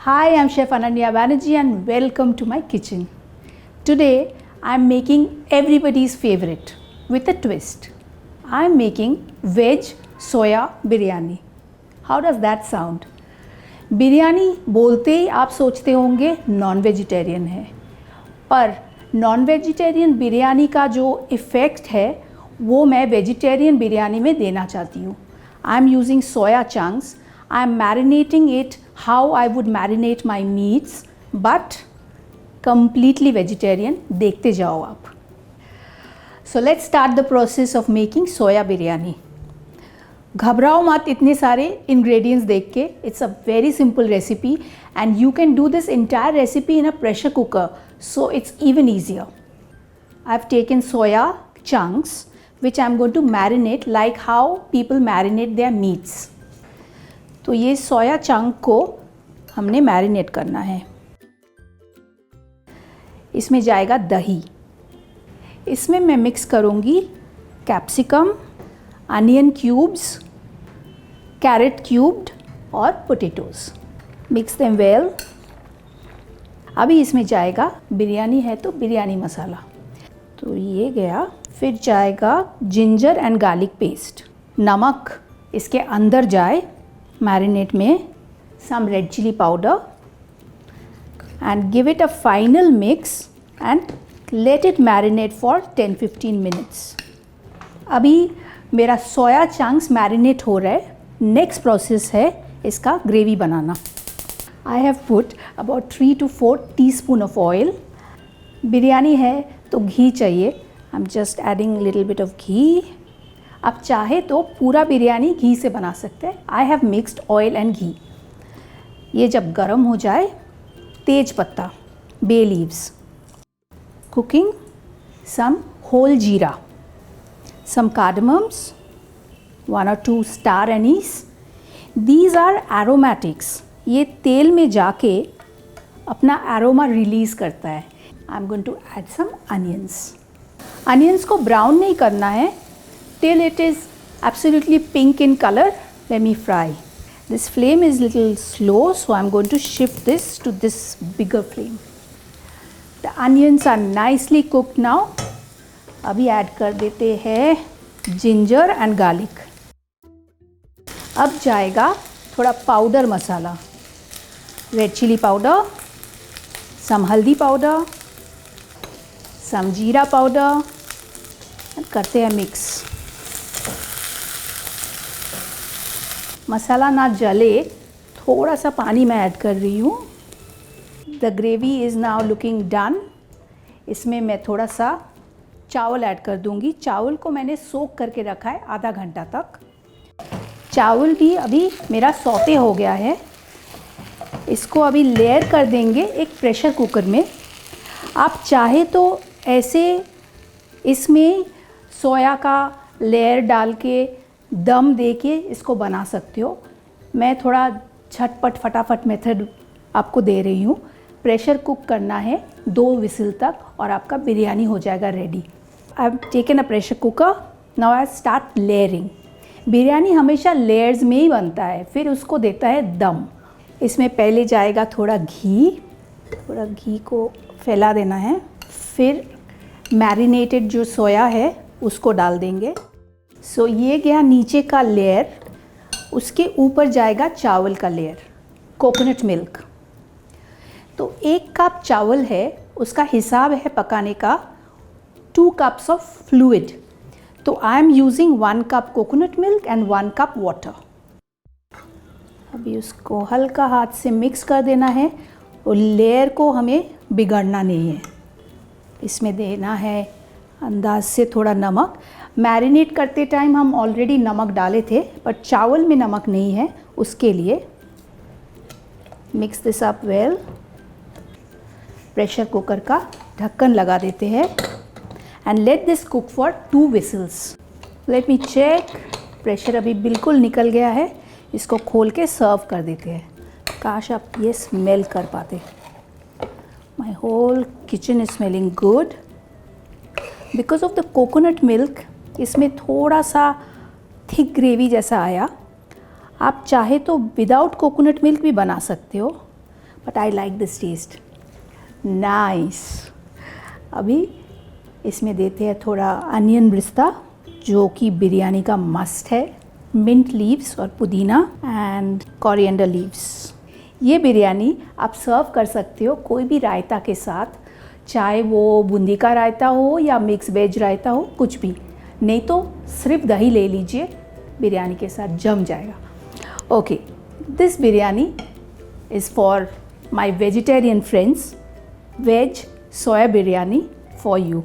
Hi, I'm Chef Ananya Banerjee and welcome to my kitchen. Today I'm making everybody's favorite with a twist. I'm making veg soya biryani. How does that sound? Biryani बोलते ही आप सोचते होंगे non vegetarian है, पर non vegetarian biryani का जो effect है वो मैं वेजिटेरियन बिरयानी में देना चाहती हूँ. I am using soya chunks. I am marinating it how I would marinate my meats, but completely vegetarian. देखते जाओ आप. So let's start the process of making soya biryani. घबराओ मत इतने सारे ingredients देख के. It's a very simple recipe and you can do this entire recipe in a pressure cooker, so it's even easier. I've taken soya chunks which I'm going to marinate like how people marinate their meats. तो ये सोया chunk को हमने marinate करना है. इसमें जाएगा दही. इसमें मैं मिक्स करूँगी capsicum, onion cubes, carrot cubed और पोटैटोज़. Mix them well. अभी इसमें जाएगा, बिरयानी है तो बिरयानी मसाला, तो ये गया. फिर जाएगा जिंजर एंड गार्लिक पेस्ट. नमक इसके अंदर जाए मैरिनेट में. Some red chilli powder and give it a final mix and let it marinate for 10-15 minutes. अभी मेरा सोया चंक्स मैरिनेट हो रहा है. नेक्स्ट प्रोसेस है इसका gravy banana. I have put about 3 to 4 teaspoon of oil. Biryani है तो घी चाहिए. I'm just adding little bit of ghee. आप चाहे तो पूरा बिरयानी घी से बना सकते हैं. I have mixed oil and ghee. ये जब गर्म हो जाए, तेज पत्ता, bay leaves, cooking, some whole jeera, some cardamoms, 1 or 2 star anise. These are aromatics. ये तेल में जाके अपना aroma रिलीज़ करता है. I'm going to add some onions. Onions को brown नहीं करना है till it is absolutely pink in color. Let me fry. This flame is little slow, so I'm going to shift this to this bigger flame. The onions are nicely cooked now. अभी add कर देते हैं ginger and garlic. अब जाएगा थोड़ा powder मसाला. Red chilli powder, सम हल्दी powder, सम जीरा powder. करते हैं मिक्स. मसाला ना जले, थोड़ा सा पानी मैं ऐड कर रही हूँ. The gravy is now looking done. इसमें मैं थोड़ा सा चावल ऐड कर दूँगी. चावल को मैंने सोक करके रखा है आधा घंटा तक. चावल भी अभी मेरा सौते हो गया है. इसको अभी लेयर कर देंगे एक प्रेशर कुकर में. आप चाहे तो ऐसे इसमें सोया का लेयर डाल के दम दे के इसको बना सकते हो. मैं थोड़ा झटपट फटाफट मेथड आपको दे रही हूँ. प्रेशर कुक करना है 2 विसिल तक और आपका बिरयानी हो जाएगा ready. I have taken a pressure cooker. Now I start layering. Biryani हमेशा लेयर्स में ही बनता है, फिर उसको देता है दम. इसमें पहले जाएगा थोड़ा घी. थोड़ा घी को फैला देना है. फिर मैरिनेटेड जो सोया है उसको डाल देंगे. सो ये गया नीचे का लेयर. उसके ऊपर जाएगा चावल का लेयर. Coconut milk. तो 1 कप चावल है, उसका हिसाब है पकाने का 2 कप्स ऑफ फ्लूइड. तो I am using 1 cup coconut milk and 1 cup water. अभी उसको हल्का हाथ से मिक्स कर देना है और लेयर को हमें बिगड़ना नहीं है. इसमें देना है अंदाज से थोड़ा नमक. मैरिनेट करते टाइम हम ऑलरेडी नमक डाले थे, बट चावल में नमक नहीं है, उसके लिए. Mix this up well. Pressure cooker का ढक्कन लगा देते हैं and let this cook for 2 whistles. Let me check. Pressure अभी बिल्कुल निकल गया है. इसको खोल के सर्व कर देते हैं. काश आप ये स्मेल कर पाते. My whole kitchen is smelling good because of the coconut milk. इसमें थोड़ा सा थिक ग्रेवी जैसा आया. आप चाहे तो विदाउट कोकोनट मिल्क भी बना सकते हो, but I like this taste. Nice. अभी इसमें देते हैं थोड़ा अनियन ब्रिस्ता जो कि बिरयानी का मस्ट है, मिंट लीव्स और पुदीना एंड कोरिएंडर लीव्स। ये बिरयानी आप सर्व कर सकते हो कोई भी रायता के साथ, चाहे वो बूंदी का रायता हो या मिक्स वेज रायता हो, कुछ भी। नहीं तो सिर्फ दही ले लीजिए, बिरयानी के साथ जम जाएगा। Okay, this biryani is for my vegetarian friends, veg soya biryani for you.